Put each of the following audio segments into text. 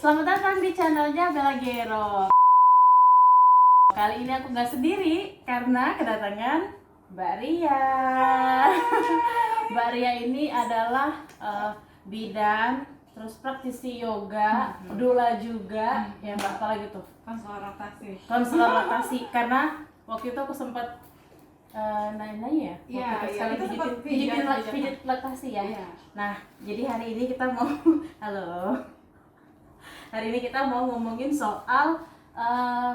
Selamat datang di channelnya Bella Gero. Kali ini aku nggak sendiri karena kedatangan Mbak Ria. Mbak Ria ini adalah bidan, terus praktisi yoga, doula juga, ya Mbak, apa lagi tuh? Konselor laktasi. Karena waktu itu aku sempat nanya ya, Iya, kita sempat pijit laktasi ya. Iya. Nah, jadi hari ini kita mau halo. Hari ini kita mau ngomongin soal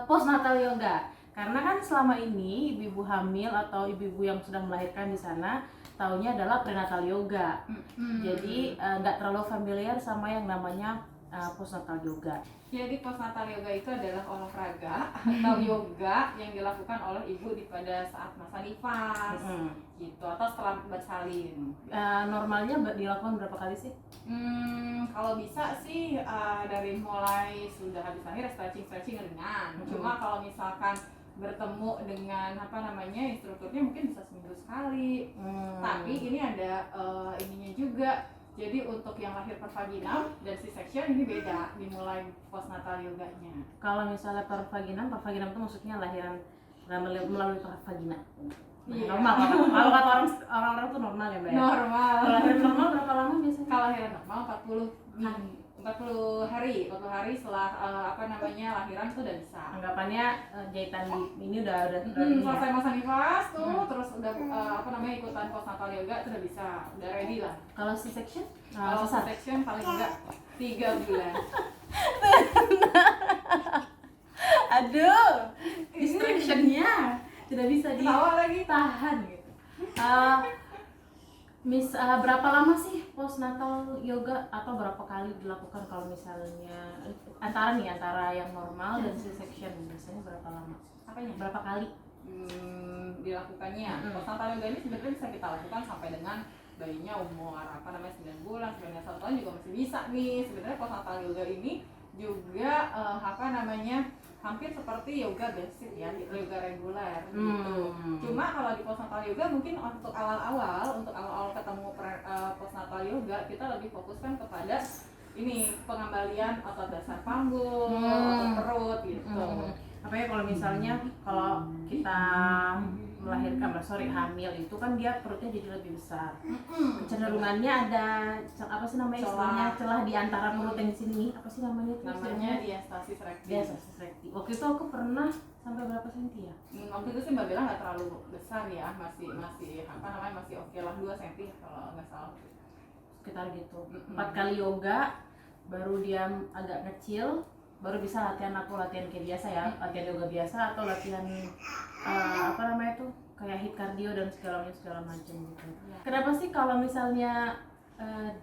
postnatal yoga. Karena kan selama ini ibu-ibu hamil atau ibu-ibu yang sedang melahirkan di sana taunya adalah prenatal yoga. Jadi nggak terlalu familiar sama yang namanya postnatal yoga. Jadi postnatal yoga itu adalah olahraga atau yoga yang dilakukan oleh ibu pada saat masa nifas, gitu, atau setelah bersalin. Normalnya dilakukan berapa kali sih? Kalau bisa sih dari mulai sudah habis lahir stretching ringan. Cuma kalau misalkan bertemu dengan instrukturnya mungkin bisa seminggu sekali. Tapi ini ada ininya juga. Jadi untuk yang lahir per vaginam dan C-section ini beda dimulai postnatal yoganya. Kalau misalnya per vaginam itu maksudnya lahiran melalui per vagina. Iya. Normal. Kalau kata orang-orang tuh normal ya, Mbak? Normal. Kalau lahiran normal berapa lama biasanya? Kalau lahiran normal 40 hari setelah lahiran tuh udah bisa. Anggapannya jahitan ini udah selesai masa nifas tuh, terus udah ikutan postnatal yoga itu udah bisa, udah ready lah. Kalau C-section? Kalau C-section paling enggak 3 bulan. Aduh, distractionnya tidak bisa Tawa lagi. ditahan gitu. Berapa lama sih postnatal yoga atau berapa kali dilakukan kalau misalnya antara yang normal dan C-section biasanya berapa lama? Apanya? Berapa kali? Dilakukannya. Postnatal yoga ini sebenarnya bisa kita lakukan sampai dengan bayinya umur 9 bulan, 1 tahun juga masih bisa nih. Sebenarnya postnatal yoga ini juga hampir seperti yoga basic ya, yoga reguler gitu. Cuma kalau di postnatal yoga mungkin untuk awal-awal ketemu postnatal yoga, kita lebih fokuskan kepada ini pengembalian otot dasar panggul, otot perut gitu. Apalagi kalau misalnya kalau kita melahirkan, hamil itu kan dia perutnya jadi lebih besar. Kecenderungannya ada istilahnya celah di antara perut yang di sini. Apa sih namanya itu? Namanya diastasis recti. Diastasis recti. Waktu itu aku pernah sampai berapa senti ya? Waktu itu sih Mbak Bella nggak terlalu besar ya, masih oke lah, 2 cm kalau nggak salah. Sekitar gitu. 4 kali yoga baru dia agak kecil, baru bisa latihan kayak biasa ya, latihan yoga biasa atau latihan kayak hit cardio dan segala macam gitu. Kenapa sih kalau misalnya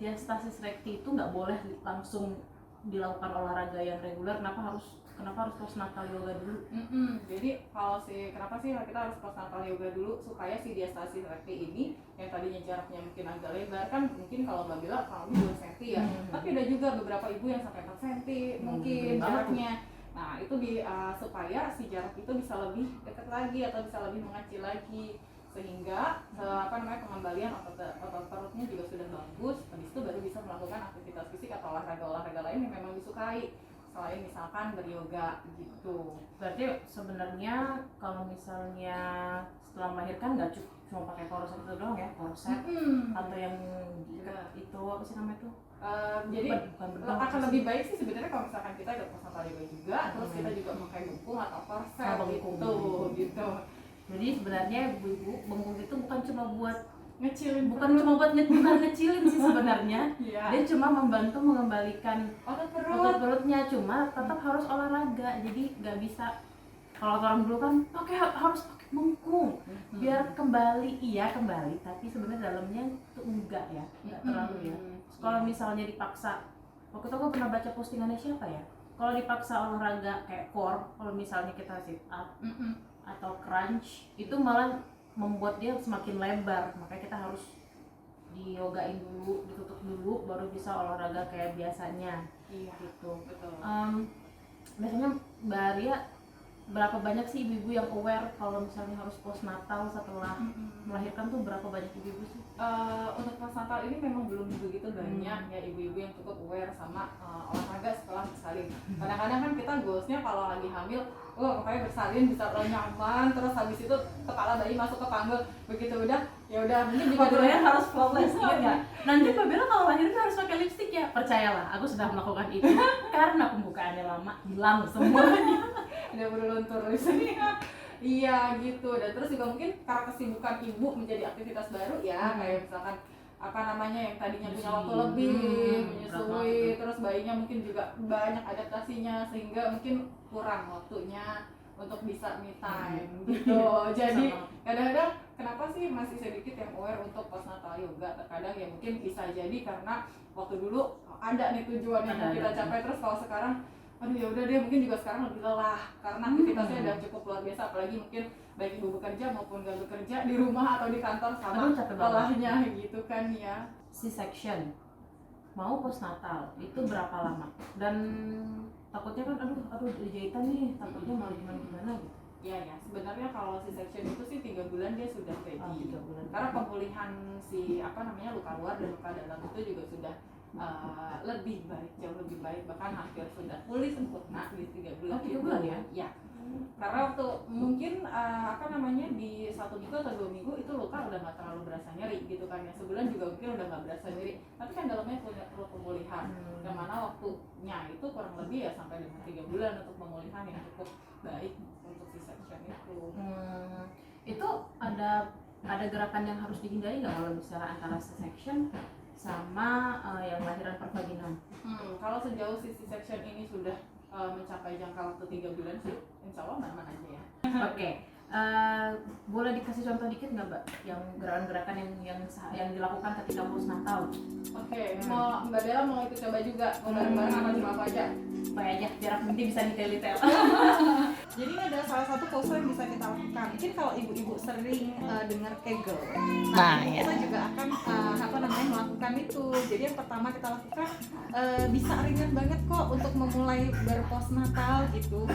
diastasis recti itu nggak boleh langsung dilakukan olahraga yang reguler? Kenapa harus postnatal yoga dulu? Jadi kenapa sih kita harus postnatal yoga dulu, supaya si diastasis recti ini yang tadinya jaraknya mungkin agak lebar, kan mungkin kalau Mbak Bella kurang lebih 2 cm ya, tapi ada juga beberapa ibu yang sampai 4 cm mungkin jaraknya. Nah itu supaya si jarak itu bisa lebih dekat lagi atau bisa lebih mengecil lagi, sehingga pengembalian otot perutnya juga sudah bagus. Habis itu baru bisa melakukan aktivitas fisik atau olahraga lain yang memang disukai, selain misalkan beryoga gitu. Berarti sebenarnya kalau misalnya setelah melahirkan nggak cuma pakai korset itu doang ya, korset atau yang itu apa sih namanya itu? Jadi akan lebih baik sih sebenarnya kalau misalkan kita ikut postnatal yoga juga, terus kita juga pakai bengkung atau korset gitu. Jadi sebenarnya ibu-ibu bengkung itu bukan cuma buat ngecilin, bukan ngecilin sih sebenarnya. Dia cuma membantu mengembalikan otot perutnya, cuma tetap harus olahraga. Jadi nggak bisa kalau orang dulu kan harus pakai bengkung biar kembali, tapi sebenarnya dalamnya itu enggak terlalu ya. Kalau misalnya dipaksa, waktu itu aku pernah baca postingannya siapa ya, kalau dipaksa olahraga kayak core, kalau misalnya kita sit up atau crunch, itu malah membuat dia semakin lebar. Makanya kita harus diyogain dulu, ditutup dulu, baru bisa olahraga kayak biasanya. Gitu. Betul. Biasanya Mbak Arya, berapa banyak sih ibu-ibu yang aware kalau misalnya harus postnatal setelah melahirkan tuh berapa banyak ibu-ibu sih? Untuk postnatal ini memang belum begitu banyak ya ibu-ibu yang cukup aware sama olahraga setelah bersalin. Kadang-kadang kan kita goalsnya kalau lagi hamil, pokoknya bersalin bisa nyaman, terus habis itu kepala bayi masuk ke panggul, begitu udah ya udah mungkin juga Fotonya harus flawless ya. Nanti Mbak Bella kalau lahirin harus pakai lipstick ya. Percayalah, aku sudah melakukan itu karena pembukaannya lama, hilang semuanya. udah berluntur di sini. Iya gitu. Dan terus juga mungkin karena kesibukan ibu menjadi aktivitas baru ya, kayak misalkan apa namanya yang tadinya punya waktu lebih menyusui, terus bayinya mungkin juga banyak adaptasinya sehingga mungkin kurang waktunya untuk bisa me time gitu. Jadi kadang-kadang kenapa sih masih sedikit yang aware untuk postnatal yoga? Terkadang ya mungkin bisa jadi karena waktu dulu ada nih tujuan yang mau kita capai, terus kalau sekarang aduh ya udah deh, mungkin juga sekarang lebih lelah karena aktivitasnya udah cukup luar biasa, apalagi mungkin baik ibu bekerja maupun gak bekerja di rumah atau di kantor sama lelahnya gitu kan ya. C-section mau postnatal itu berapa lama? Dan takutnya kan aduh jahitan nih, takutnya malah gimana gitu. Ya sebenarnya kalau C-section itu sih 3 bulan dia sudah ready. 3 bulan. Karena pemulihan si luka luar dan luka dalam itu juga sudah lebih baik, jauh lebih baik, bahkan hampir sudah pulih sempurna di 3 bulan. 3 bulan ya? Ya. Karena waktu mungkin di 1 minggu atau 2 minggu itu luka udah nggak terlalu berasa nyeri gitu kan ya. Sebulan juga mungkin udah nggak berasa nyeri, tapi kan dalamnya perlu pemulihan. Yang mana waktunya itu kurang lebih ya sampai dengan 3 bulan untuk pemulihan yang cukup baik untuk C-section itu. Itu ada gerakan yang harus dihindari nggak kalau misalnya antara C-section sama yang lahiran pervaginam? Kalau sejauh C-section ini sudah mencapai jangka waktu 3 bulan sih, insya Allah aman aja ya. Oke. Boleh dikasih contoh dikit nggak Mbak yang gerakan-gerakan yang dilakukan ketika postnatal? Oke, mau Mbak Bella mau ikut coba juga, mau bareng-bareng apa cuma aku aja? Supaya aja biar nanti bisa detail-detail. Jadi ini adalah salah satu pose yang bisa kita lakukan. Mungkin kalau ibu-ibu sering dengar Kegel, kita juga akan melakukan itu. Jadi yang pertama kita lakukan bisa ringan banget kok untuk memulai berpostnatal gitu.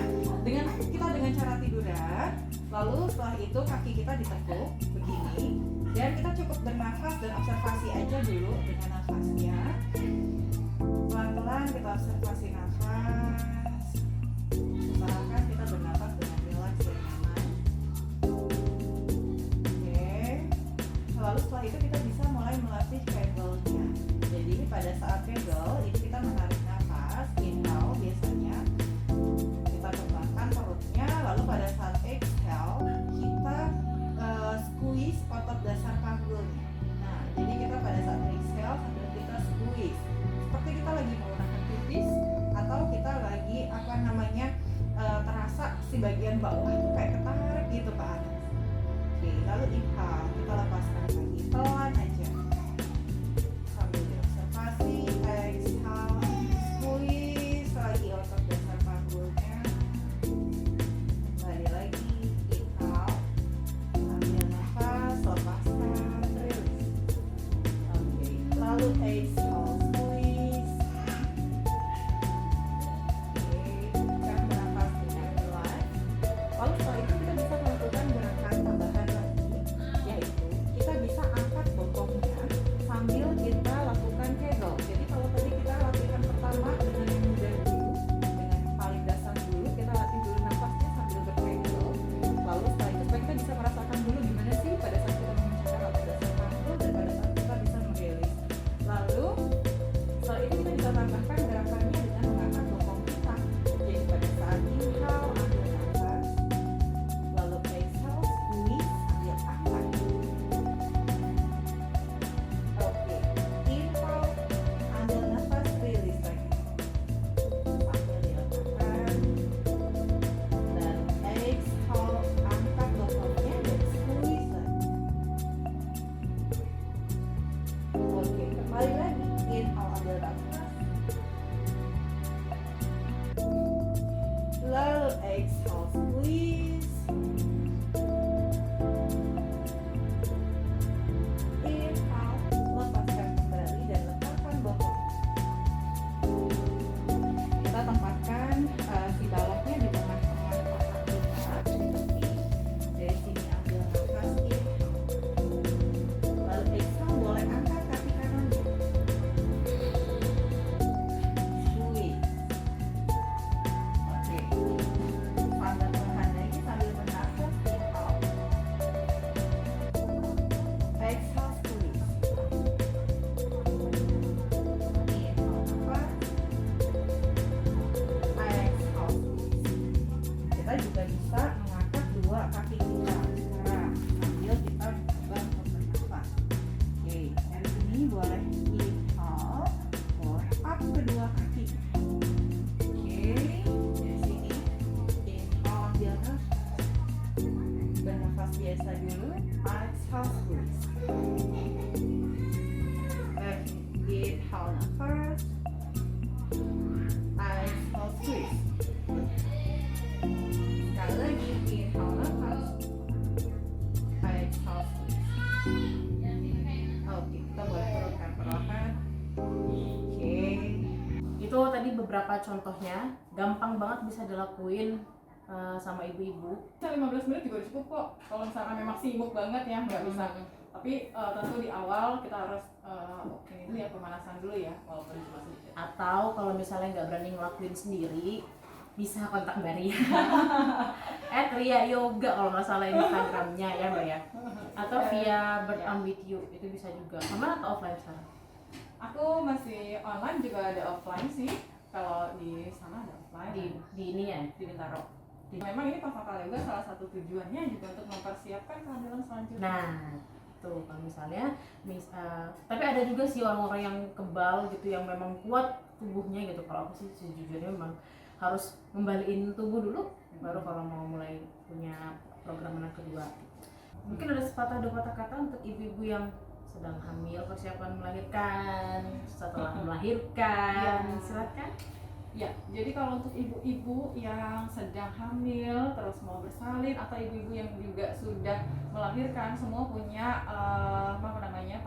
Dengan cara tiduran, lalu setelah itu kaki kita ditekuk begini, dan kita cukup bernafas dan observasi aja dulu dengan nafasnya. Pelan-pelan kita observasi nafas. Usahakan kita bernafas dengan rileks dan nyaman. Oke. Lalu setelah itu kita bisa mulai melatih Kegelnya. Jadi pada saat Kegel ini kita menarik nafas, inhale biasanya kita kembangkan perutnya, lalu pada saat exhale kita squeeze otot dasar panggulnya. Nah, jadi kita pada saat exhale sambil kita squeeze seperti kita lagi menggunakan pipis atau kita lagi terasa si bagian bawah itu kayak ketarik gitu ke atas. Oke, lalu inhale kita lepaskan lagi pelan aja sambil diobservasi. Exhale, squeeze lagi otot dasar panggulnya. Kembali lagi inhale, ambil nafas, lepaskan, release. Oke, lalu exhale, squeeze. Lalu setelah itu kita bisa melakukan gerakan tambahan lagi, yaitu kita bisa angkat bokongnya sambil kita lakukan Kegel. Jadi kalau tadi kita latihan pertama dengan yang mudah dulu, dengan yang paling dasar dulu, kita latih dulu nafasnya sambil berkegel. Lalu setelah itu supaya kita bisa merasakan dulu gimana sih pada saat kita memecahkan otot dasar panggul dan pada saat kita bisa merilis. Lalu setelah itu kita bisa tambahkan gerakannya dengan mengangkat bokong kita. Jadi pada saat inhale ambil nafas, lalu exhale, squeeze, sambil angkat. Oke, inhale, ambil nafas, release lagi. Sambil diletakkan. Dan exhale, angkat bokongnya dan squeeze lagi. Oke, kembali lagi. Inhale, ambil nafas. Lalu exhale, squeeze. Inhale, lepaskan kembali dan letakkan bokong. Kita tempatkan si baloknya di tengah-tengah otak kita, seperti dari sini ambil nafas, inhale. Lalu exhale, boleh angkat kaki kanannya. Squeeze. beberapa contohnya, gampang banget bisa dilakuin sama ibu-ibu. Bisa 15 menit juga udah cukup kok. Kalau misalkan memang sibuk banget ya nggak bisa. Tapi tentu di awal kita harus ini dulu ya, pemanasan dulu ya, walaupun cuma sedikit. Atau kalau misalnya nggak berani ngelakuin sendiri, bisa kontak Mbak Ria @Ria Yoga kalau nggak salah Instagramnya ya Mbak ya, atau via Bird on with You, itu bisa juga. Online atau offline sekarang? Aku masih online, juga ada offline sih. Kalau di sana ada offline Di ini ya, di Bintaro. Memang ini Postnatal Yoga salah satu tujuannya juga untuk mempersiapkan kehamilan selanjutnya. nah tuh kalau misalnya tapi ada juga sih orang-orang yang kebal gitu, yang memang kuat tubuhnya gitu. Kalau aku sih sejujurnya memang harus ngembaliin tubuh dulu, baru kalau mau mulai punya program anak kedua. Mungkin ada sepatah dua patah kata untuk ibu-ibu yang sedang hamil, persiapan melahirkan, setelah melahirkan, silakan. Ya, jadi kalau untuk ibu-ibu yang sedang hamil terus mau bersalin, atau ibu-ibu yang juga sudah melahirkan, semua punya pengalamannya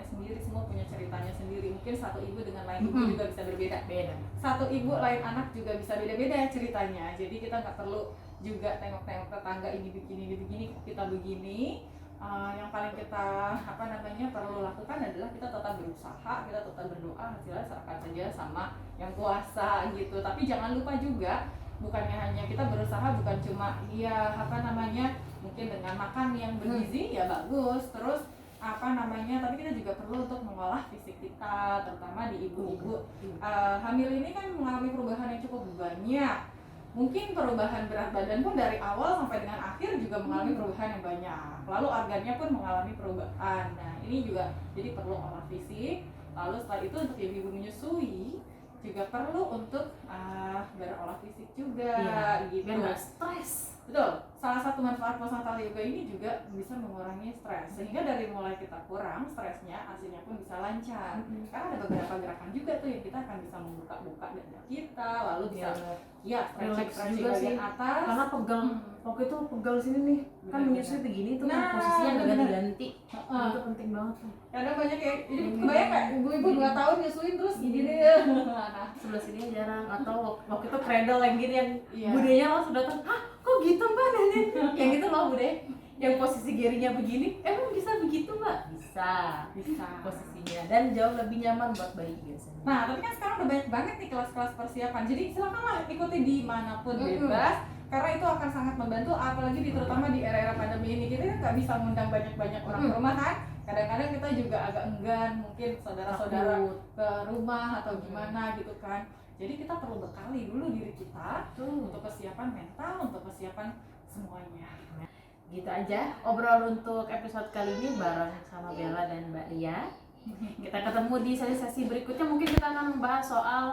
sendiri, semua punya ceritanya sendiri. Mungkin satu ibu dengan lain ibu juga bisa berbeda. Satu ibu lain anak juga bisa beda-beda ceritanya. Jadi kita nggak perlu juga tengok-tengok tetangga ini begini, kita begini. Yang paling kita perlu lakukan adalah kita tetap berusaha, kita tetap berdoa, hasilnya serahkan saja sama yang kuasa gitu. Tapi jangan lupa juga, bukannya hanya kita berusaha, bukan cuma mungkin dengan makan yang bergizi ya bagus, terus tapi kita juga perlu untuk mengolah fisik kita, terutama di ibu-ibu hamil ini kan mengalami perubahan yang cukup banyak. Mungkin perubahan berat badan pun dari awal sampai dengan akhir juga mengalami perubahan yang banyak. Lalu organnya pun mengalami perubahan. Nah, ini juga jadi perlu olah fisik. Lalu setelah itu untuk ibu-ibu menyusui juga perlu untuk berolah fisik juga, gitu. Biar nggak stres. Betul. Salah satu manfaat Postnatal Yoga ini juga bisa mengurangi stres. Sehingga dari mulai kita kurang stresnya, hasilnya pun bisa lancar. Karena ada beberapa gerakan juga tuh yang kita akan bisa membuka-buka dada kita, lalu bisa stretching juga bagian sih. atas. Karena pegal, waktu itu pegal sini nih, kan menyusui begini tuh kan posisinya nggak ganti-ganti. Itu penting banget tuh. Kadang banyak kayak, jadi kebayang nggak ibu-ibu 2 tahun nyusuin terus gini. Nah, sebelah sini jarang. Atau waktu itu cradle yang gini, yang iya. budenya langsung datang, hah kok gitu mbak nenek? Yang itu loh bude, yang posisi gerinya begini, emang bisa begitu mbak? Bisa posisinya, dan jauh lebih nyaman buat bayi biasanya. Nah, tapi kan sekarang udah banyak banget nih kelas-kelas persiapan, jadi silakanlah ikuti dimanapun bebas, karena itu akan sangat membantu, apalagi terutama di era-era pandemi ini. Kita kan nggak bisa ngundang banyak-banyak orang ke rumah kan, kadang-kadang kita juga agak enggan mungkin saudara-saudara ke rumah atau gimana gitu kan. Jadi kita perlu bekali dulu diri kita untuk persiapan mental, untuk persiapan semuanya. Gitu aja obrol untuk episode kali ini bareng sama Bella dan Mbak Lia. Kita ketemu di sesi berikutnya, mungkin kita akan membahas soal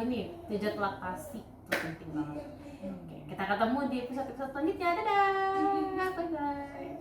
ini pijat laktasi, itu penting banget. Oke, kita ketemu di episode selanjutnya. Dadah, bye bye.